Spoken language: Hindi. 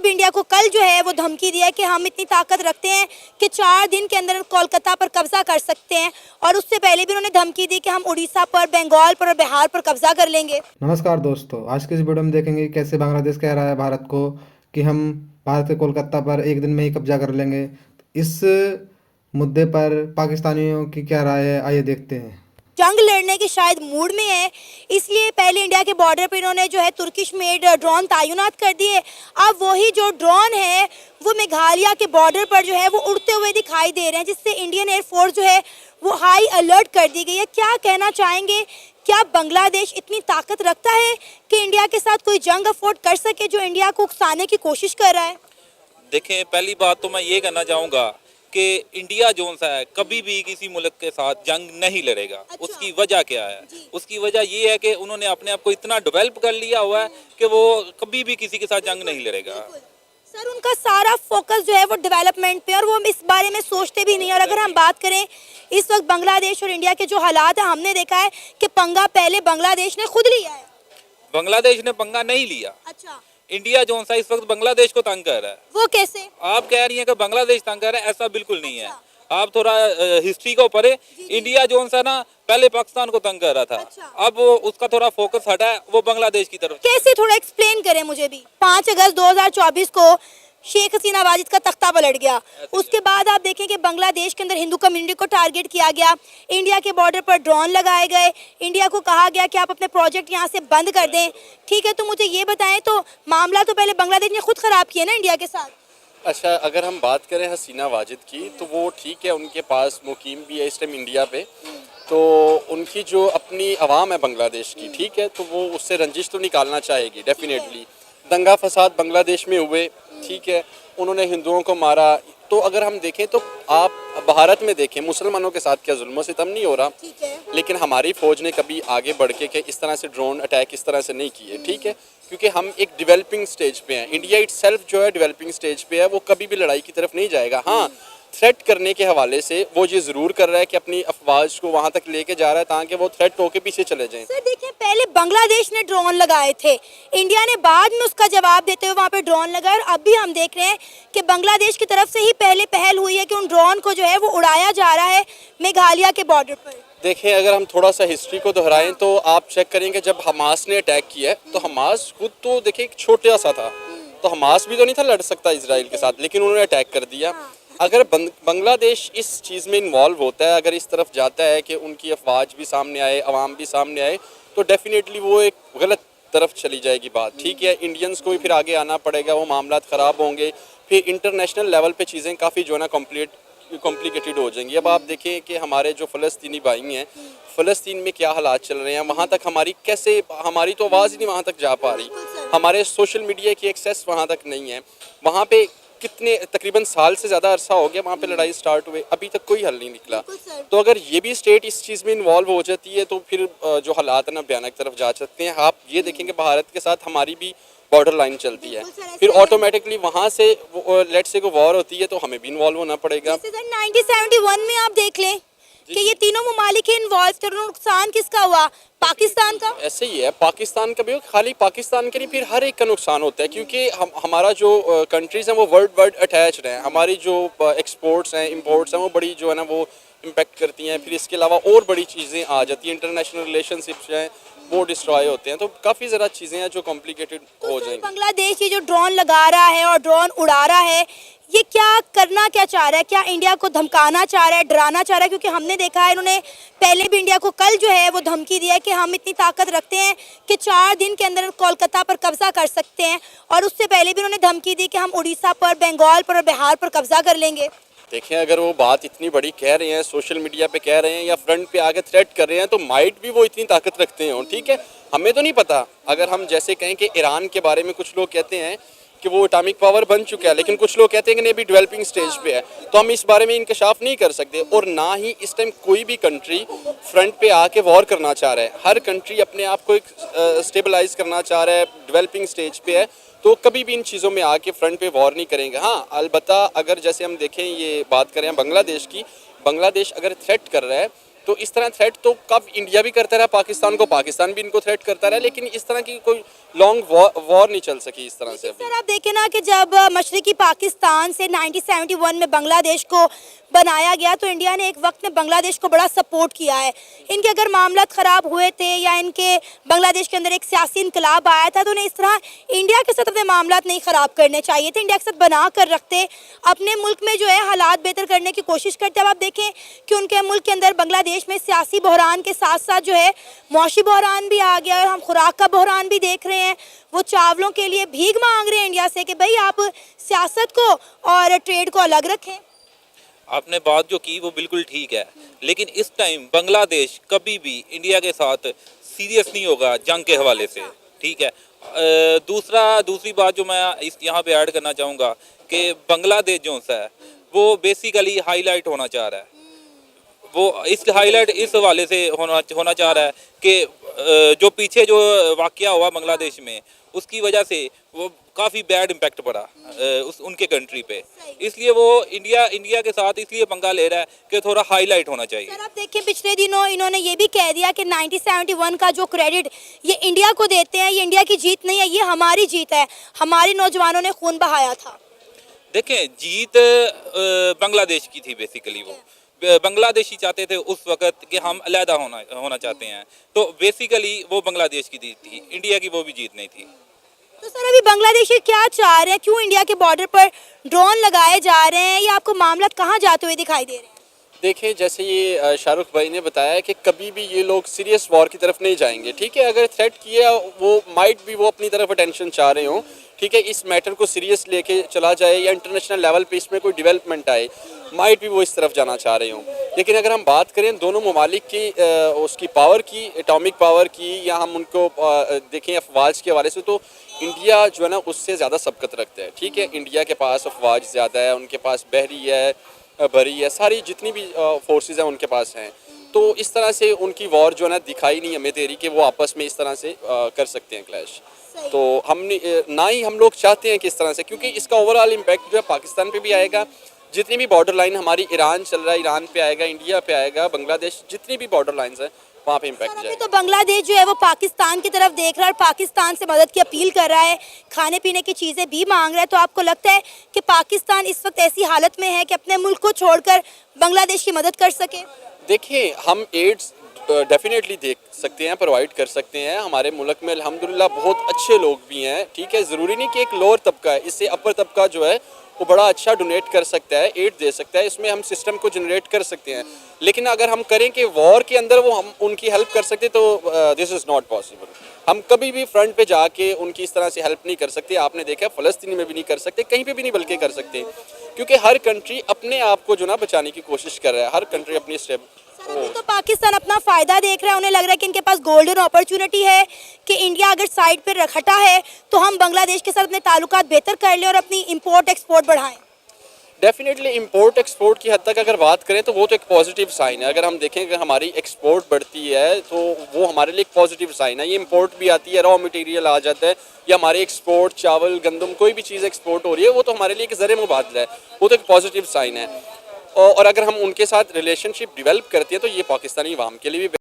भी इंडिया को कल जो है वो धमकी दिया है कि हम इतनी ताकत रखते हैं कि 4 दिन के अंदर कोलकाता पर कब्जा कर सकते हैं, और उससे पहले भी उन्होंने धमकी दी कि हम उड़ीसा पर, बंगाल पर और बिहार पर कब्जा कर लेंगे। नमस्कार दोस्तों, आज के इस वीडियो में देखेंगे कैसे बांग्लादेश कह रहा है भारत को कि हम भारत के कोलकाता पर एक दिन में ही कब्जा कर लेंगे। इस मुद्दे पर पाकिस्तानियों की क्या राय है, आइए देखते हैं। जंग लड़ने के शायद मूड में है, इसलिए पहले इंडिया के बॉर्डर पर इन्होंने जो है तुर्किश मेड ड्रोन तैनात कर दिए। अब वही जो ड्रोन है वो मेघालय के बॉर्डर पर जो है वो उड़ते हुए दिखाई दे रहे हैं, जिससे इंडियन एयरफोर्स जो है वो हाई अलर्ट कर दी गई है। क्या कहना चाहेंगे, क्या बांग्लादेश इतनी ताकत रखता है कि इंडिया के साथ कोई जंग अफोर्ड कर सके जो इंडिया को उकसाने की कोशिश कर रहा है? देखें, पहली बात तो मैं ये कहना चाहूँगा कि इंडिया जो सा है कभी भी किसी मुल्क के साथ जंग नहीं लड़ेगा। अच्छा। उसकी वजह क्या है? उसकी वजह ये है कि उन्होंने अपने आप को इतना डेवलप कर लिया हुआ है कि वो कभी भी किसी के साथ जंग नहीं लड़ेगा। सर, उनका सारा फोकस जो है वो डेवलपमेंट पे, और वो इस बारे में सोचते भी नहीं। और अगर हम बात करें इस वक्त बांग्लादेश और इंडिया के जो हालात है, हमने देखा है कि पंगा पहले बांग्लादेश ने खुद लिया है। बांग्लादेश ने पंगा नहीं लिया। अच्छा, इंडिया जो सा इस वक्त बांग्लादेश को तंग कर रहा है। वो कैसे? आप कह रही हैं कि बांग्लादेश तंग कर रहा है, ऐसा बिल्कुल नहीं है। आप थोड़ा हिस्ट्री को पढ़े। इंडिया जो सा ना पहले पाकिस्तान को तंग कर रहा था। अच्छा। अब वो उसका थोड़ा फोकस हटा है, वो बांग्लादेश की तरफ। कैसे, थोड़ा एक्सप्लेन करें मुझे भी। 5 अगस्त 2024 को शेख हसीना वाजिद का तख्ता पलट गया। उसके बाद आप देखें कि बांग्लादेश के अंदर हिंदू कम्युनिटी को टारगेट किया गया, इंडिया के बॉर्डर पर ड्रोन लगाए गए, इंडिया को कहा गया कि आप अपने प्रोजेक्ट यहाँ से बंद कर दें। ठीक है, तो मुझे ये बताएं, तो मामला तो पहले बांग्लादेश ने खुद खराब किया ना इंडिया के साथ। अच्छा, अगर हम बात करें हसीना वाजिद की तो वो ठीक है, उनके पास मुकीम भी है इस टाइम इंडिया पे, तो उनकी जो अपनी आवाम है बांग्लादेश की, ठीक है, तो वो उससे रंजिश तो निकालना चाहेगी डेफिनेटली। दंगा फसाद बांग्लादेश में हुए, ठीक है, उन्होंने हिंदुओं को मारा। तो अगर हम देखें तो आप भारत में देखें मुसलमानों के साथ क्या जुल्म सितम नहीं हो रहा, ठीक है, लेकिन हमारी फ़ौज ने कभी आगे बढ़ के इस तरह से ड्रोन अटैक इस तरह से नहीं किए, ठीक है, क्योंकि हम एक डेवलपिंग स्टेज पे हैं। इंडिया इटसेल्फ जो है डेवलपिंग स्टेज पे है, वो कभी भी लड़ाई की तरफ नहीं जाएगा। हाँ, थ्रेट करने के हवाले से वो ये ज़रूर कर रहा है कि अपनी अफवाज को वहाँ तक लेके जा रहा है ताकि वो थ्रेट होके पीछे चले जाएं। सर देखिए, पहले बांग्लादेश ने ड्रोन लगाए थे, इंडिया ने बाद में उसका जवाब देते हुए वहाँ पे ड्रोन लगाए, और अब भी हम देख रहे हैं कि बांग्लादेश की तरफ से ही पहले पहल हुई है कि उन ड्रोन को जो है वो उड़ाया जा रहा है मेघालय के बॉर्डर पर। देखें, अगर हम थोड़ा सा हिस्ट्री को दोहराएं तो आप चेक करेंगे जब हमास ने अटैक किया है तो हमास खुद तो देखिए एक छोटा सा था, तो हमास भी तो नहीं था लड़ सकता इसराइल के साथ, लेकिन उन्होंने अटैक कर दिया। अगर बांग्लादेश इस चीज़ में इन्वॉल्व होता है, अगर इस तरफ जाता है कि उनकी अफवाज भी सामने आए, अवाम भी सामने आए, तो डेफिनेटली वो एक गलत तरफ चली जाएगी बात, ठीक है। इंडियंस को भी फिर आगे आना पड़ेगा, वो मामला ख़राब होंगे, फिर इंटरनेशनल लेवल पे चीज़ें काफ़ी जो है ना कॉम्प्लिकेटेड हो जाएंगी। अब आप देखें कि हमारे जो फ़लस्तीनी भाई हैं, फ़लस्तीन में क्या हालात चल रहे हैं, वहाँ तक हमारी तो आवाज़ ही नहीं वहाँ तक जा पा रही, हमारे सोशल मीडिया की एक्सेस वहाँ तक नहीं है। वहाँ पे कितने तकरीबन साल से ज़्यादा अरसा हो गया वहाँ पे लड़ाई स्टार्ट हुए, अभी तक कोई हल नहीं निकला। तो अगर ये भी स्टेट इस चीज़ में इन्वॉल्व हो जाती है तो फिर जो हालात है ना भयानक तरफ जा सकते हैं। आप ये देखेंगे भारत के साथ हमारी भी बॉर्डर लाइन चलती है, फिर ऑटोमेटिकली वहाँ से लेट्स से को वॉर होती है तो हमें भी इन्वॉल्व होना पड़ेगा। 1971 में आप देख लें कि ये तीनों ममालिक इन्वॉल्व थे, नुकसान किसका हुआ? पाकिस्तान का। ऐसे ही है, पाकिस्तान का भी हो, खाली पाकिस्तान के नहीं, फिर हर एक का नुकसान होता है, क्योंकि हमारा जो कंट्रीज़ हैं वो वर्ल्ड अटैच्ड हैं। हमारी जो एक्सपोर्ट्स हैं, इंपोर्ट्स हैं, वो बड़ी जो है ना वो इम्पेक्ट करती हैं। फिर इसके अलावा और बड़ी चीज़ें आ जाती हैं, इंटरनेशनल रिलेशनशिप्स हैं वो डिस्ट्रॉय होते हैं, तो काफ़ी ज़्यादा चीज़ें हैं जो कॉम्प्लिकेटेड हो जाएंगी। बांग्लादेश ये जो ड्रोन लगा रहा है और ड्रोन उड़ा रहा है, ये क्या चाह रहा है? क्या इंडिया को धमकाना चाह रहा है, डराना चाह रहा है? क्योंकि हमने देखा है इन्होंने पहले भी इंडिया को कल जो है वो धमकी दिया है कि हम इतनी ताकत रखते हैं कि 4 दिन के अंदर कोलकाता पर कब्जा कर सकते हैं, और उससे पहले भी उन्होंने धमकी दी कि हम उड़ीसा पर, बंगाल पर और बिहार पर कब्जा कर लेंगे। देखें, अगर वो बात इतनी बड़ी कह रहे हैं, सोशल मीडिया पे कह रहे हैं या फ्रंट पे आके थ्रेट कर रहे हैं, तो माइट भी वो इतनी ताकत रखते हैं, ठीक है। हमें तो नहीं पता, अगर हम जैसे कहें कि ईरान के बारे में कुछ लोग कहते हैं कि वो एटॉमिक पावर बन चुका है, लेकिन कुछ लोग कहते हैं कि नहीं, अभी डेवलपिंग स्टेज पे है, तो हम इस बारे में इंकशाफ नहीं कर सकते। और ना ही इस टाइम कोई भी कंट्री फ्रंट पे आके वॉर करना चाह रहा है। हर कंट्री अपने आप को एक स्टेबलाइज करना चाह रहा है, डेवलपिंग स्टेज पे है, तो कभी भी इन चीज़ों में आके फ्रंट पे वॉर नहीं करेंगे। हाँ, अलबत्ता अगर जैसे हम देखें, ये बात करें बांग्लादेश की, बांग्लादेश अगर थ्रेट कर रहा है तो इस तरह थ्रेट तो कब इंडिया भी करता रहा पाकिस्तान को, पाकिस्तान भी इनको थ्रेट करता रहा, लेकिन इस तरह की कोई लॉन्ग वॉर नहीं चल सकी इस तरह से अभी। सर आप देखें ना कि जब मशरकी पाकिस्तान से 1971 में बांग्लादेश को बनाया गया तो इंडिया ने एक वक्त में बांग्लादेश को बड़ा सपोर्ट किया है। इनके अगर मामलात ख़राब हुए थे या इनके बांग्लादेश के अंदर एक सियासी इनकलाब आया था तो उन्हें इस तरह इंडिया के साथ अपने मामलात नहीं ख़राब करने चाहिए थे, इंडिया के साथ बना कर रखते, अपने मुल्क में जो है हालात बेहतर करने की कोशिश करते। अब आप देखें कि उनके मुल्क के अंदर बांग्लादेश में सियासी बहरान के साथ साथ जो है मौशी बहरान भी आ गया और हम खुराक का बहरान भी देख रहे हैं। वो चावलों के लिए भीख मांग रहे हैं इंडिया से कि भाई आप सियासत को और ट्रेड को अलग रखें। आपने बात जो की वो बिल्कुल ठीक है, लेकिन इस टाइम बांग्लादेश कभी भी इंडिया के साथ सीरियस नहीं होगा जंग के हवाले से, ठीक है। दूसरी बात जो मैं इस यहाँ पे ऐड करना चाहूँगा कि बांग्लादेश जो है वो बेसिकली हाईलाइट होना चाह रहा है, वो इस हाईलाइट इस हवाले से होना चाह रहा है कि जो पीछे जो वाक़या हुआ बांग्लादेश में उसकी वजह से वो काफ़ी बैड इम्पैक्ट पड़ा उनके कंट्री पे, इसलिए वो इंडिया के साथ इसलिए पंगा ले रहा है कि थोड़ा हाईलाइट होना चाहिए। सर आप देखिए पिछले दिनों इन्होंने ये भी कह दिया कि 1971 का जो क्रेडिट ये इंडिया को देते हैं, ये इंडिया की जीत नहीं है, ये हमारी जीत है, हमारे नौजवानों ने खून बहाया था। देखें जीत बांग्लादेश की थी बेसिकली, वो बांग्लादेशी चाहते थे उस वक्त कि हम अलहदा होना चाहते हैं, तो बेसिकली वो बांग्लादेश की जीत थी, इंडिया की वो भी जीत नहीं थी। तो सर अभी बांग्लादेशी क्या चाह रहे हैं, क्यों इंडिया के बॉर्डर पर ड्रोन लगाए जा रहे हैं, या आपको मामला कहाँ जाते हुए दिखाई दे रहे हैं? देखिए जैसे ये शाहरुख भाई ने बताया कि कभी भी ये लोग सीरियस वॉर की तरफ नहीं जाएंगे, ठीक है। अगर थ्रेट किया वो माइट भी वो अपनी तरफ अटेंशन चाह रहे हों, ठीक है, इस मैटर को सीरियस लेके चला जाए या इंटरनेशनल लेवल पे इसमें कोई डेवलपमेंट आए, माइट भी वो इस तरफ जाना चाह रहे हों। लेकिन अगर हम बात करें दोनों ममालिक की उसकी पावर की, एटॉमिक पावर की, या हम उनको देखें अफवाज के हवाले से, तो इंडिया जो है ना उससे ज़्यादा सबकत रखता है, ठीक है। इंडिया के पास अफवाज ज़्यादा है, उनके पास बहरी है, भरी है, सारी जितनी भी फोर्सेस हैं उनके पास हैं। तो इस तरह से उनकी वॉर जो है ना दिखाई नहीं हमें दे रही कि वो आपस में इस तरह से कर सकते हैं क्लैश। तो हमने ना ही हम लोग चाहते हैं कि इस तरह से, क्योंकि इसका ओवरऑल इम्पैक्ट जो है पाकिस्तान पे भी आएगा, जितनी भी बॉर्डर लाइन हमारी ईरान चल रहा है ईरान पे आएगा, इंडिया पे आएगा, बांग्लादेश, जितनी भी बॉर्डर लाइन्स हैं वहाँ पे इम्पैक्ट जाएगा। तो बांग्लादेश जो है वो पाकिस्तान की तरफ देख रहा है और पाकिस्तान से मदद की अपील कर रहा है, खाने पीने की चीज़ें भी मांग रहा है। तो आपको लगता है कि पाकिस्तान इस वक्त ऐसी हालत में है कि अपने मुल्क को छोड़कर बांग्लादेश की मदद कर सके? देखिए हम एड्स डेफिनेटली देख सकते हैं, प्रोवाइड कर सकते हैं। हमारे मुल्क में अल्हम्दुलिल्लाह बहुत अच्छे लोग भी हैं, ठीक है। ज़रूरी नहीं कि एक लोअर तबका है, इससे अपर तबका जो है वो बड़ा अच्छा डोनेट कर सकता है, एड दे सकता है, इसमें हम सिस्टम को जनरेट कर सकते हैं। लेकिन अगर हम करें कि वॉर के अंदर वो हम उनकी हेल्प कर सकते तो दिस इज़ नॉट पॉसिबल। हम कभी भी फ्रंट पे जाके उनकी इस तरह से हेल्प नहीं कर सकते। आपने देखा फ़लस्तीन में भी नहीं कर सकते, कहीं पे भी नहीं बल्कि कर सकते, क्योंकि हर कंट्री अपने आप को जो ना बचाने की कोशिश कर रहा है, हर कंट्री अपनी स्टेप। तो पाकिस्तान अपना फ़ायदा देख रहा है, उन्हें लग रहा है कि इनके पास गोल्डन अपॉर्चुनिटी है कि इंडिया अगर साइड पर रखटा है तो हम बांग्लादेश के साथ अपने ताल्लुकात बेहतर कर लें और अपनी इंपोर्ट एक्सपोर्ट बढ़ाएं। डेफिनेटली इंपोर्ट एक्सपोर्ट की हद तक अगर बात करें तो वो तो एक पॉजिटिव साइन है। अगर हम देखें कि हमारी एक्सपोर्ट बढ़ती है तो वो हमारे लिए एक पॉजिटिव साइन है। ये इंपोर्ट भी आती है, रॉ मटेरियल आ जाता है, या हमारे एक्सपोर्ट चावल गंदम कोई भी चीज़ एक्सपोर्ट हो रही है, वो तो हमारे लिए एक ज़र मुबादला है, वो तो एक पॉजिटिव साइन है। और अगर हम उनके साथ रिलेशनशिप डेवलप करते हैं तो ये पाकिस्तानी अवाम के लिए भी